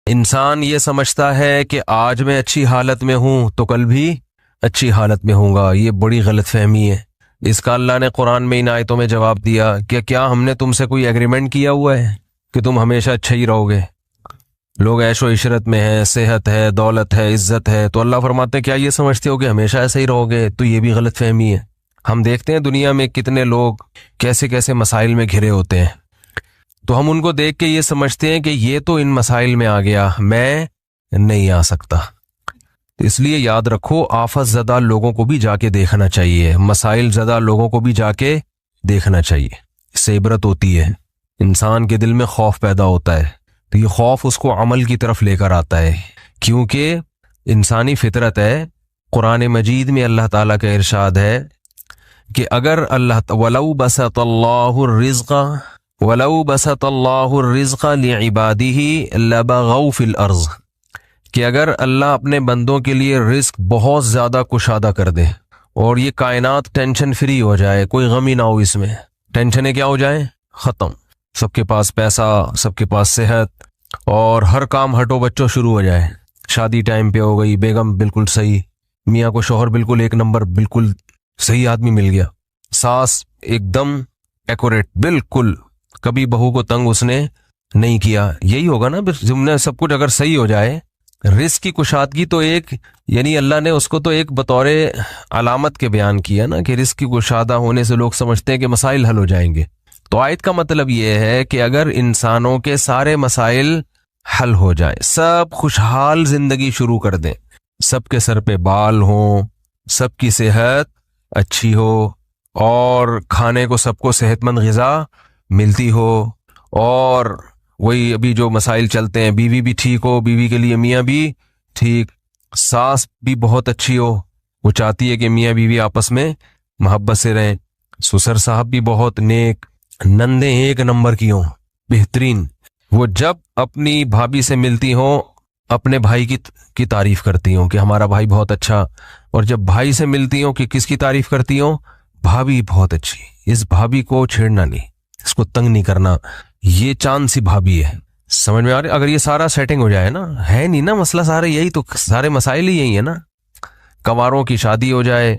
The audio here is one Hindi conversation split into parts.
इंसान ये समझता है कि आज मैं अच्छी हालत में हूं तो कल भी अच्छी हालत में होऊंगा। ये बड़ी गलत फहमी है। इसका अल्लाह ने कुरान में इन आयतों में जवाब दिया कि क्या हमने तुमसे कोई एग्रीमेंट किया हुआ है कि तुम हमेशा अच्छे ही रहोगे। लोग ऐशो इशरत में है, सेहत है, दौलत है, इज्जत है, तो अल्लाह फरमाते हैं क्या ये समझते हो कि हमेशा ऐसे ही रहोगे? तो ये भी गलत फहमी है। हम देखते हैं दुनिया में कितने लोग कैसे कैसे मसाइल में घिरे होते हैं, तो हम उनको देख के ये समझते हैं कि ये तो इन मसाइल में आ गया, मैं नहीं आ सकता। तो इसलिए याद रखो, आफत ज़दा लोगों को भी जाके देखना चाहिए, मसाइल ज़दा लोगों को भी जाके देखना चाहिए। इससे इबरत होती है, इंसान के दिल में खौफ पैदा होता है, तो ये खौफ उसको अमल की तरफ लेकर आता है, क्योंकि इंसानी फितरत है। कुरान मजीद में अल्लाह ताला का इरशाद है कि अगर अल्लाह वलौ बसतल्लाहु रिज़्क़ लिइबादिही लबगौ फिल अर्ज़, कि अगर अल्लाह अपने बंदों के लिए रिस्क बहुत ज़्यादा कुशादा कर दे और ये कायनात टेंशन फ्री हो जाए, कोई गम ही ना हो, इसमें टेंशनें क्या हो जाए, ख़त्म, सबके पास पैसा, सबके पास सेहत और हर काम हटो बच्चों शुरू हो जाए, शादी टाइम पे हो गई, बेगम बिल्कुल सही, मियाँ को शोहर बिल्कुल एक नंबर, बिल्कुल सही आदमी मिल गया, सास एकदम एक्यूरेट, बिल्कुल कभी बहू को तंग उसने नहीं किया। यही होगा ना तुमने, सब कुछ अगर सही हो जाए। रिस्क की कुशादगी तो एक, यानी अल्लाह ने उसको तो एक बतौर अलामत के बयान किया ना कि रिस्क की कुशादा होने से लोग समझते हैं कि मसाइल हल हो जाएंगे। तो आयत का मतलब यह है कि अगर इंसानों के सारे मसाइल हल हो जाए, सब खुशहाल जिंदगी शुरू कर दें, सबके सर पे बाल हों, सबकी सेहत अच्छी हो और खाने को सबको सेहतमंद ग़िज़ा मिलती हो, और वही अभी जो मसाइल चलते हैं, बीवी भी ठीक हो, बीवी के लिए मियाँ भी ठीक, सास भी बहुत अच्छी हो, वो चाहती है कि मियाँ बीवी आपस में मोहब्बत से रहें, ससुर साहब भी बहुत नेक, नंदे एक नंबर की हों, बेहतरीन, वो जब अपनी भाभी से मिलती हों अपने भाई की तारीफ करती हों कि हमारा भाई बहुत अच्छा, और जब भाई से मिलती हों कि किसकी तारीफ करती हों, भाभी बहुत अच्छी, इस भाभी को छेड़ना नहीं, इसको तंग नहीं करना, ये चांद सी भाभी है। समझ में आ रही? अगर ये सारा सेटिंग हो जाए ना, है नहीं ना मसला, सारे यही तो, सारे मसाइल ही यही है ना। कंवारों की शादी हो जाए,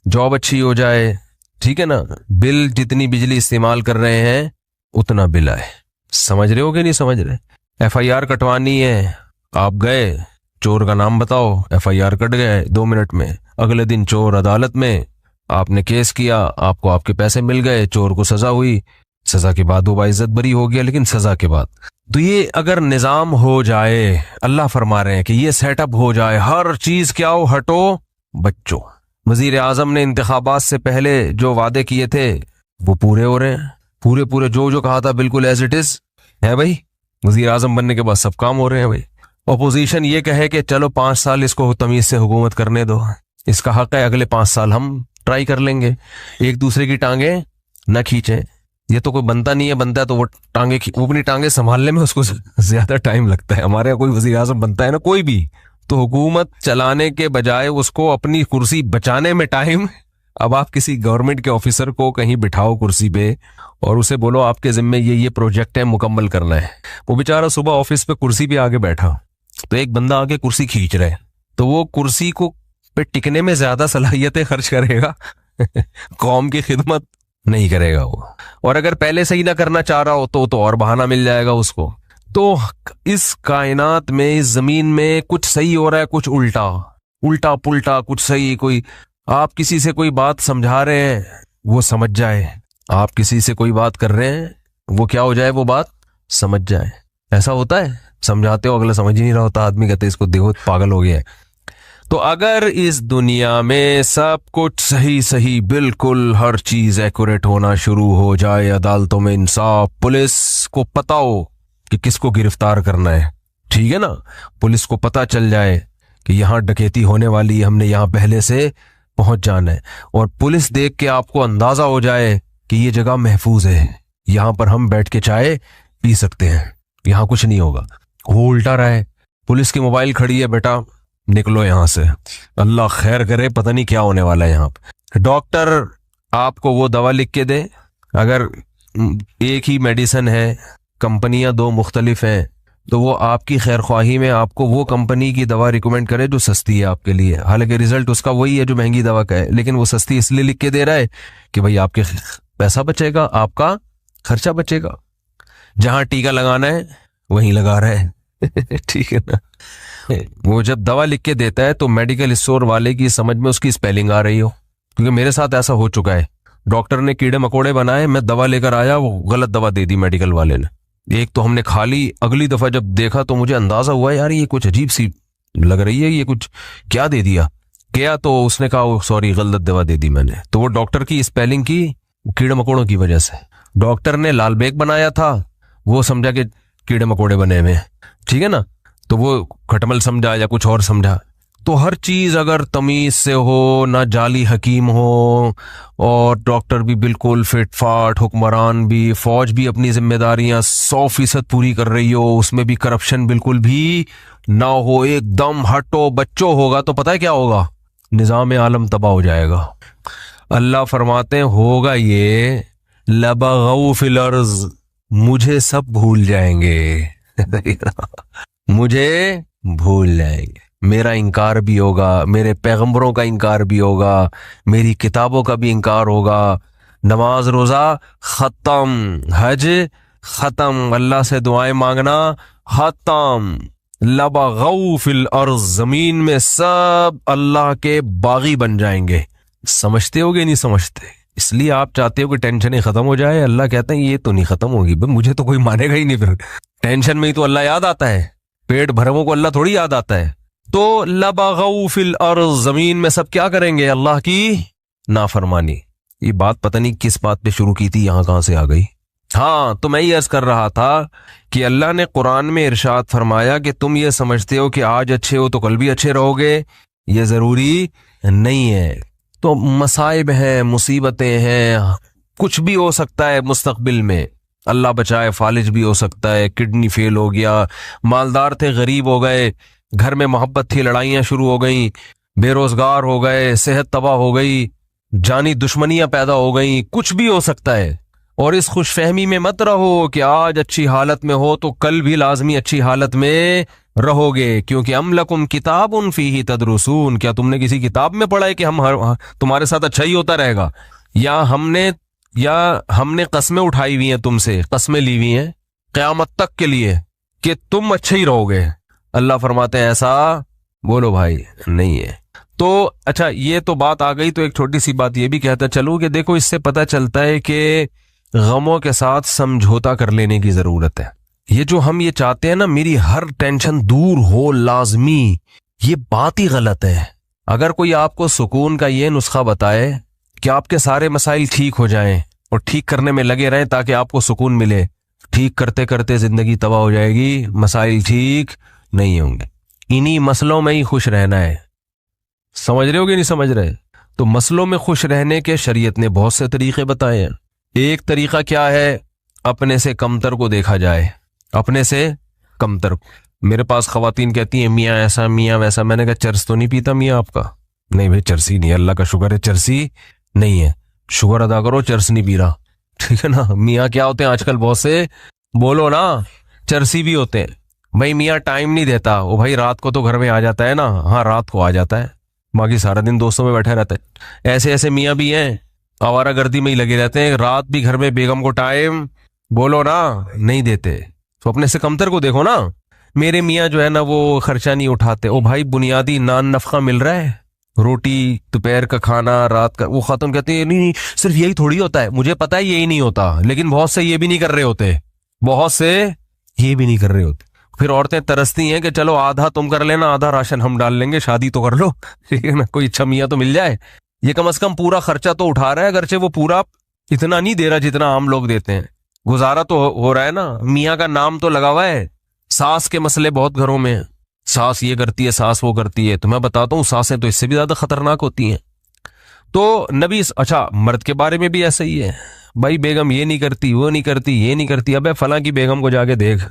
जॉब अच्छी हो जाए, ठीक है ना, बिल जितनी बिजली इस्तेमाल कर रहे हैं उतना बिल आए। समझ रहे हो कि नहीं समझ रहे? FIR कटवानी है, आप गए, चोर का नाम बताओ, FIR कट गए 2 मिनट में, अगले दिन चोर अदालत में, आपने केस किया, आपको आपके पैसे मिल गए, चोर को सजा हुई, सजा के बाद वो बाइज्जत बरी हो गया, लेकिन सजा के बाद। तो ये अगर निज़ाम हो जाए, अल्लाह फरमा रहे हैं कि ये सेटअप हो जाए, हर चीज क्या हो, हटो बच्चों। वजीर आजम ने इंतखाबात से पहले जो वादे किए थे वो पूरे हो रहे हैं, पूरे पूरे जो कहा था बिल्कुल एज इट इज है भाई। वजीर आजम बनने के बाद सब काम हो रहे हैं भाई। अपोजिशन ये कहे कि चलो 5 साल इसको तमीज से हुकूमत करने दो, इसका हक है, अगले 5 साल हम ट्राई कर लेंगे, एक दूसरे की टांगे न खींचे। ये तो कोई बनता नहीं है, बनता है तो वो अपनी टांगे संभालने में उसको ज्यादा टाइम लगता है। हमारे यहाँ कोई वजीर आजम बनता है ना कोई भी, तो हुकूमत चलाने के बजाय उसको अपनी कुर्सी बचाने में टाइम। अब आप किसी गवर्नमेंट के ऑफिसर को कहीं बिठाओ कुर्सी पे और उसे बोलो आपके जिम्मे ये प्रोजेक्ट है, मुकम्मल करना है, वो बेचारा सुबह ऑफिस पे कुर्सी पे आगे बैठा, तो एक बंदा आगे कुर्सी खींच रहा है, तो वो कुर्सी को पे टिकने में ज्यादा सलाहियतें खर्च करेगा कौम की खिदमत नहीं करेगा वो। और अगर पहले से ही ना करना चाह रहा हो तो और बहाना मिल जाएगा उसको। तो इस कायनात में, इस जमीन में कुछ सही हो रहा है, कुछ उल्टा उल्टा पुल्टा, कुछ सही। कोई आप किसी से कोई बात समझा रहे हैं वो समझ जाए, आप किसी से कोई बात कर रहे हैं वो क्या हो जाए, वो बात समझ जाए। ऐसा होता है, समझाते हो अगला समझ ही नहीं रहा होता, आदमी कहते इसको देखो पागल हो गया है। तो अगर इस दुनिया में सब कुछ सही सही, बिल्कुल हर चीज एक्यूरेट होना शुरू हो जाए, अदालतों में इंसाफ, पुलिस को पता हो कि किसको गिरफ्तार करना है, ठीक है ना, पुलिस को पता चल जाए कि यहाँ डकैती होने वाली है, हमने यहाँ पहले से पहुंच जाना है, और पुलिस देख के आपको अंदाजा हो जाए कि ये जगह महफूज है, यहाँ पर हम बैठ के चाय पी सकते हैं, यहाँ कुछ नहीं होगा। वो उल्टा रहा है, पुलिस की मोबाइल खड़ी है, बेटा निकलो यहां से, अल्लाह खैर करे, पता नहीं क्या होने वाला है यहाँ पे। डॉक्टर आपको वो दवा लिख के दे, अगर एक ही मेडिसिन है, कंपनियां 2 मुख्तलिफ हैं, तो वो आपकी खैर ख्वाही में आपको वो कंपनी की दवा रिकमेंड करे जो सस्ती है आपके लिए, हालांकि रिजल्ट उसका वही है जो महंगी दवा का है, लेकिन वो सस्ती इसलिए लिख के दे रहा है कि भाई आपके पैसा बचेगा, आपका खर्चा बचेगा। जहां टीका लगाना है वहीं लगा रहा है ठीक है ना। वो जब दवा लिख के देता है तो मेडिकल स्टोर वाले की समझ में उसकी स्पेलिंग आ रही हो, क्योंकि मेरे साथ ऐसा हो चुका है। डॉक्टर ने कीड़े मकोड़े बनाए, मैं दवा लेकर आया, वो गलत दवा दे दी मेडिकल वाले ने। एक तो हमने खा ली, अगली दफा जब देखा तो मुझे अंदाजा हुआ यार ये कुछ अजीब सी लग रही है, ये कुछ क्या दे दिया। गया तो उसने कहा सॉरी गलत दवा दे दी मैंने। तो वो डॉक्टर की स्पेलिंग की कीड़े मकोड़ों की वजह से। डॉक्टर ने लाल बेग बनाया था, वो समझा कि कीड़े मकोड़े बने हुए, ठीक है ना, तो वो खटमल समझा या कुछ और समझा। तो हर चीज अगर तमीज से हो, ना जाली हकीम हो, और डॉक्टर भी बिल्कुल फिट फाट, हुक्मरान भी, फौज भी अपनी जिम्मेदारियां 100% पूरी कर रही हो, उसमें भी करप्शन बिल्कुल भी ना हो, एकदम हटो बच्चों होगा, तो पता है क्या होगा, निजाम आलम तबाह हो जाएगा। अल्लाह फरमाते हैं होगा ये लबगौ फिल अर्ज़, मुझे सब भूल जाएंगे मुझे भूल जाएंगे, मेरा इनकार भी होगा, मेरे पैगंबरों का इनकार भी होगा, मेरी किताबों का भी इनकार होगा, नमाज रोजा खत्म, हज खत्म, अल्लाह से दुआएं मांगना खत्म, लबगौ फिल अर्ज़, जमीन में सब अल्लाह के बागी बन जाएंगे। समझते होगे नहीं समझते, इसलिए आप चाहते हो कि टेंशन खत्म हो जाए। अल्लाह कहते हैं ये तो नहीं खत्म होगी, मुझे तो कोई मानेगा ही नहीं, फिर टेंशन में ही तो अल्लाह याद आता है, पेट भरमों को अल्लाह थोड़ी याद आता है। तो लबगौ फिल अर्ज़, जमीन में सब क्या करेंगे, अल्लाह की नाफरमानी। ये बात पता नहीं किस बात पे शुरू की थी, यहां कहां से आ गई। हाँ, तो मैं ये अर्ज कर रहा था कि अल्लाह ने कुरान में इरशाद फरमाया कि तुम ये समझते हो कि आज अच्छे हो तो कल भी अच्छे रहोगे, ये जरूरी नहीं है। तो मसाइब हैं, मुसीबतें हैं, कुछ भी हो सकता है मुस्तकबिल में, अल्लाह बचाए फालिज भी हो सकता है, किडनी फेल हो गया, मालदार थे गरीब हो गए, घर में मोहब्बत थी लड़ाइयां शुरू हो गई, बेरोजगार हो गए, सेहत तबाह हो गई, जानी दुश्मनियां पैदा हो गई, कुछ भी हो सकता है। और इस खुशफहमी में मत रहो कि आज अच्छी हालत में हो तो कल भी लाजमी अच्छी हालत में रहोगे, क्योंकि अमलकुम किताबुन फीही तदरुसून, क्या तुमने किसी किताब में पढ़ा है कि तुम्हारे साथ अच्छा ही होता रहेगा, या हमने कस्में उठाई हुई हैं तुमसे, कस्में ली हुई हैं क़यामत तक के लिए कि तुम अच्छे ही रहोगे। अल्लाह फरमाते हैं ऐसा बोलो भाई नहीं है। तो अच्छा, ये तो बात आ गई, तो एक छोटी सी बात ये भी कहता चलूं कि देखो इससे पता चलता है कि गमों के साथ समझौता कर लेने की जरूरत है। ये जो हम ये चाहते हैं ना मेरी हर टेंशन दूर हो लाजमी, ये बात ही गलत है। अगर कोई आपको सुकून का ये नुस्खा बताए कि आपके सारे मसाइल ठीक हो जाएं और ठीक करने में लगे रहें ताकि आपको सुकून मिले, ठीक करते करते जिंदगी तबाह हो जाएगी, मसाइल ठीक नहीं होंगे। इन्हीं मसलों में ही खुश रहना है, समझ रहे हो कि नहीं समझ रहे? तो मसलों में खुश रहने के शरीयत ने बहुत से तरीके बताए हैं। एक तरीका क्या है, अपने से कमतर को देखा जाए, अपने से कमतर को। मेरे पास खवातीन कहती हैं मियाँ ऐसा मियाँ वैसा, मैंने कहा चर्स तो नहीं पीता मियाँ आपका? नहीं भाई चर्सी नहीं, अल्लाह का शुक्र है चर्सी नहीं है, शुक्र अदा करो चर्स नहीं पी रहा, ठीक है ना। मियाँ क्या होते हैं आजकल बहुत से, बोलो ना, चर्सी भी होते हैं। भाई मियाँ टाइम नहीं देता, वो भाई रात को तो घर में आ जाता है ना, हाँ रात को आ जाता है, बाकी सारा दिन दोस्तों में बैठे रहता है। ऐसे ऐसे मियाँ भी हैं आवारागर्दी में ही लगे रहते हैं, रात भी घर में बेगम को टाइम बोलो ना नहीं देते। तो अपने से कमतर को देखो ना। मेरे मियाँ जो है ना वो खर्चा नहीं उठाते, ओ भाई बुनियादी नान नफका मिल रहा है, रोटी, दोपहर का खाना, रात का, वो खातून कहते हैं नहीं सिर्फ यही थोड़ी होता है, मुझे पता है यही नहीं होता, लेकिन बहुत से ये भी नहीं कर रहे होते, बहुत से ये भी नहीं कर रहे होते। फिर औरतें तरसती हैं कि चलो आधा तुम कर लेना, आधा राशन हम डाल लेंगे, शादी तो कर लो, ठीक है ना, कोई अच्छा मियाँ तो मिल जाए। ये कम से कम पूरा खर्चा तो उठा रहा है, अगरचे वो पूरा इतना नहीं दे रहा जितना आम लोग देते हैं, गुजारा तो हो रहा है ना। मियाँ का नाम तो लगा हुआ है। सास के मसले बहुत घरों में, सास ये करती है, सास वो करती है, तो मैं बताता हूँ सासें तो इससे भी ज्यादा खतरनाक होती हैं। तो नबी, अच्छा मर्द के बारे में भी ऐसा ही है, भाई बेगम ये नहीं करती, वो नहीं करती, ये नहीं करती, अबे फलां की बेगम को जाके देख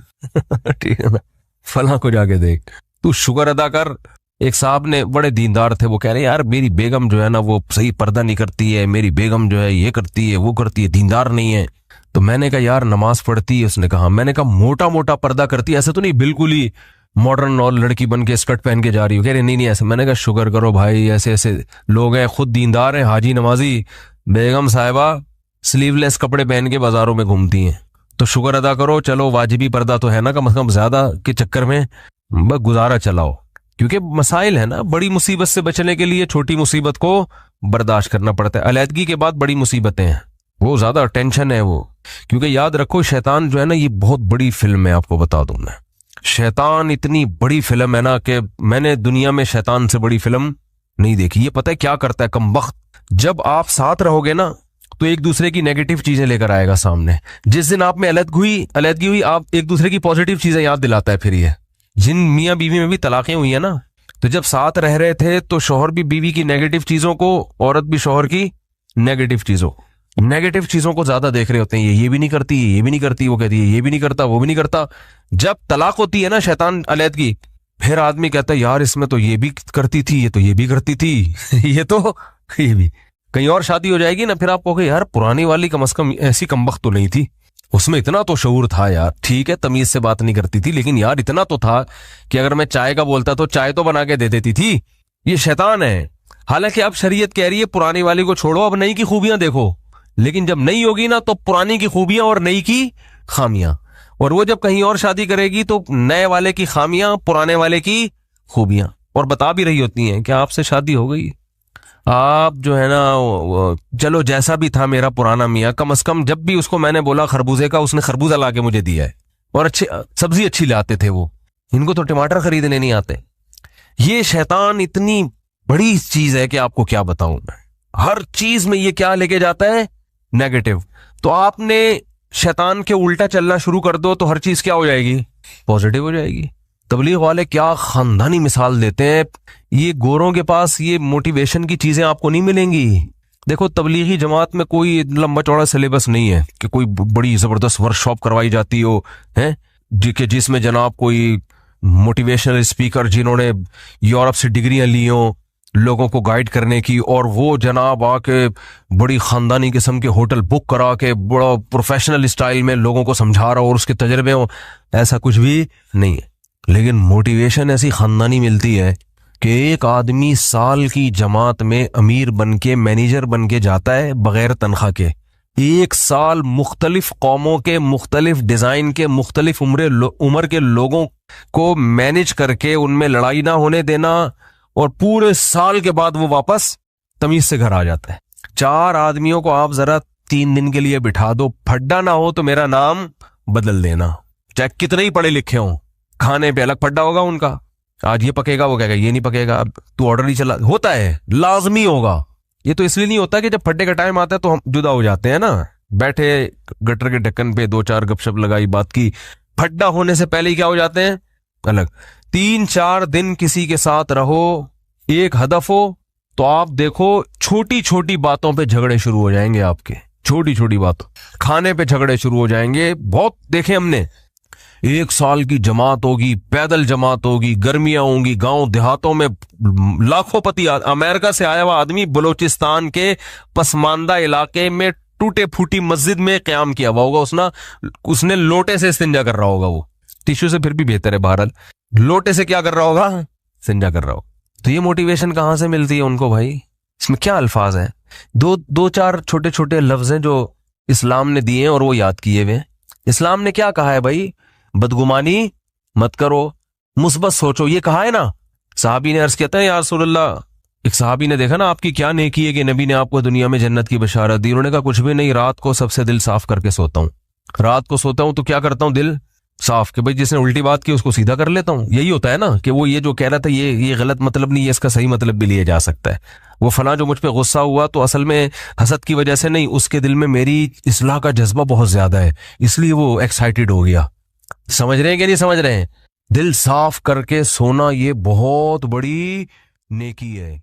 ठीक है ना, फलां को जाके देख, तू शुक्र अदा कर एक साहब ने, बड़े दीनदार थे, वो कह रहे यार मेरी बेगम जो है ना वो सही पर्दा नहीं करती है, मेरी बेगम जो है ये करती है वो करती है, दीनदार नहीं है। तो मैंने कहा यार नमाज पढ़ती है? उसने कहा। मैंने कहा मोटा मोटा पर्दा करती है, ऐसे तो नहीं बिल्कुल ही मॉडर्न और लड़की बन के स्कर्ट पहन के जा रही हो? कह रहे नहीं नहीं ऐसे। मैंने कहा शुक्र करो भाई, ऐसे ऐसे लोग हैं, खुद दीनदार हैं, हाजी नमाजी। बेगम साहिबा स्लीवलेस कपड़े पहन के बाजारों में घूमती हैं, तो शुक्र अदा करो, चलो वाजिबी पर्दा तो है ना, कम से कम ज्यादा के चक्कर में बस गुजारा चलाओ। क्योंकि मसाइल है ना, बड़ी मुसीबत से बचने के लिए छोटी मुसीबत को बर्दाश्त करना पड़ता है। अलैदगी के बाद बड़ी मुसीबतें हैं, वो ज्यादा टेंशन है वो। क्योंकि याद रखो शैतान जो है ना ये बहुत बड़ी फिल्म है, आपको बता दूं मैं। शैतान इतनी बड़ी फिल्म है ना कि मैंने दुनिया में शैतान से बड़ी फिल्म नहीं देखी। ये पता है क्या करता है कमबख्त, जब आप साथ रहोगे ना तो एक दूसरे की नेगेटिव चीजें लेकर आएगा सामने। जिस दिन आप में अलैदगी हुई आप एक दूसरे की पॉजिटिव चीजें याद दिलाता है। फिर ये जिन मियाँ बीवी में भी तलाकें हुई है ना, तो जब साथ रह रहे थे तो शौहर भी बीवी की नेगेटिव चीजों को, औरत भी शौहर की नेगेटिव चीजों को ज्यादा देख रहे होते हैं। ये भी नहीं करती, ये भी नहीं करती, वो कहती है ये भी नहीं करता, वो भी नहीं करता। जब तलाक होती है ना शैतान अलैदगी, फिर आदमी कहता है यार इसमें तो ये भी करती थी, ये तो ये भी करती थी ये तो ये भी। कहीं और शादी हो जाएगी ना, फिर आप कहोगे यार पुरानी वाली कम से कम ऐसी कमबख्त तो नहीं थी, उसमें इतना तो शऊर था यार। ठीक है तमीज से बात नहीं करती थी, लेकिन यार इतना तो था कि अगर मैं चाय का बोलता तो चाय तो बना के दे देती थी। ये शैतान है। हालांकि अब शरीयत कह रही है पुरानी वाली को छोड़ो, अब नई की खूबियां देखो। लेकिन जब नई होगी ना तो पुरानी की खूबियां और नई की खामियां, और वो जब कहीं और शादी करेगी तो नए वाले की खामियां, पुराने वाले की खूबियां। और बता भी रही होती हैं कि आपसे शादी हो गई, आप जो है ना चलो जैसा भी था मेरा पुराना मियाँ, कम से कम जब भी उसको मैंने बोला खरबूजे का, उसने खरबूजा ला के मुझे दिया है, और अच्छी सब्जी अच्छी लाते थे वो। इनको तो टमाटर खरीदने नहीं आते। ये शैतान इतनी बड़ी चीज है कि आपको क्या बताऊं मैं। हर चीज में ये क्या लेके जाता है, नेगेटिव। तो आपने शैतान के उल्टा चलना शुरू कर दो तो हर चीज क्या हो जाएगी, पॉजिटिव हो जाएगी। तबलीग वाले क्या खानदानी मिसाल देते हैं। ये गोरों के पास ये मोटिवेशन की चीजें आपको नहीं मिलेंगी। देखो तबलीगी जमात में कोई लंबा चौड़ा सिलेबस नहीं है कि कोई बड़ी जबरदस्त वर्कशॉप करवाई जाती हो है, जिसमें जनाब कोई मोटिवेशनल स्पीकर जिन्होंने यूरोप से डिग्रियां ली हो लोगों को गाइड करने की, और वो जनाब आके बड़ी खानदानी किस्म के होटल बुक करा के बड़ा प्रोफेशनल स्टाइल में लोगों को समझा रहा हो और उसके तजर्बे हो। ऐसा कुछ भी नहीं है। लेकिन मोटिवेशन ऐसी खानदानी मिलती है कि एक आदमी साल की जमात में अमीर बन के, मैनेजर बन के जाता है बगैर तनख्वाह के। एक साल मुख्तलिफ कौमों के, मुख्तलिफ डिजाइन के, मुख्तलिफ उम्र के लोगों को मैनेज करके उनमें लड़ाई ना होने देना, और पूरे साल के बाद वो वापस तमीज से घर आ जाता है। 4 आदमियों को आप जरा 3 दिन के लिए बिठा दो, फड्डा ना हो तो मेरा नाम बदल देना, चाहे कितने ही पढ़े लिखे हों। खाने पे अलग फड्डा होगा उनका, आज ये पकेगा वो कहेगा ये नहीं पकेगा, अब तू ऑर्डर ही चला, होता है, लाजमी होगा। ये तो इसलिए नहीं होता कि जब फड्डे का टाइम आता है तो हम जुदा हो जाते हैं ना, बैठे गटर के ढक्कन पे 2-4 गपशप लगाई, बात की। फड्डा होने से पहले ही क्या हो जाते हैं, अलग। 3-4 दिन किसी के साथ रहो, एक हदफ हो, तो आप देखो छोटी छोटी बातों पे झगड़े शुरू हो जाएंगे आपके, छोटी छोटी बातों, खाने पे झगड़े शुरू हो जाएंगे। बहुत देखे हमने। 1 साल की जमात होगी, पैदल जमात होगी, गर्मियां होंगी, गांव देहातों में लाखों पति, अमेरिका से आया हुआ आदमी बलूचिस्तान के पसमानदा इलाके में टूटे फूटी मस्जिद में क्याम किया हुआ होगा, उसने लोटे से इस्तिंजा कर रहा होगा, वो टिश्यू से फिर भी बेहतर है, बहरहाल लोटे से क्या कर रहा होगा, इस्तिंजा कर रहा होगा। तो ये मोटिवेशन कहां से मिलती है उनको भाई? इसमें क्या अल्फाज हैं, 2-4 छोटे छोटे लफ्ज हैं जो इस्लाम ने दिए हैं और वो याद किए हुए। इस्लाम ने क्या कहा है भाई? बदगुमानी मत करो, मुस्बत सोचो, ये कहा है ना। साहबी ने अर्ज किया या रसूलल्लाह, एक साहबी ने देखा ना आपकी क्या नेकी है कि नबी ने आपको दुनिया में जन्नत की बशारत दी। उन्होंने कहा कुछ भी नहीं, रात को सबसे दिल साफ करके सोता हूँ। रात को सोता हूँ तो क्या करता हूँ, दिल साफ, कि भाई जिसने उल्टी बात की उसको सीधा कर लेता हूँ। यही होता है ना कि वो ये जो कह रहा था ये गलत मतलब नहीं है, इसका सही मतलब भी लिया जा सकता है। वो फला जो मुझ पे गुस्सा हुआ तो असल में हसद की वजह से नहीं, उसके दिल में मेरी इस्लाह का जज्बा बहुत ज्यादा है, इसलिए वो एक्साइटेड हो गया। समझ रहे हैं कि नहीं समझ रहे हैं? दिल साफ करके सोना ये बहुत बड़ी नेकी है।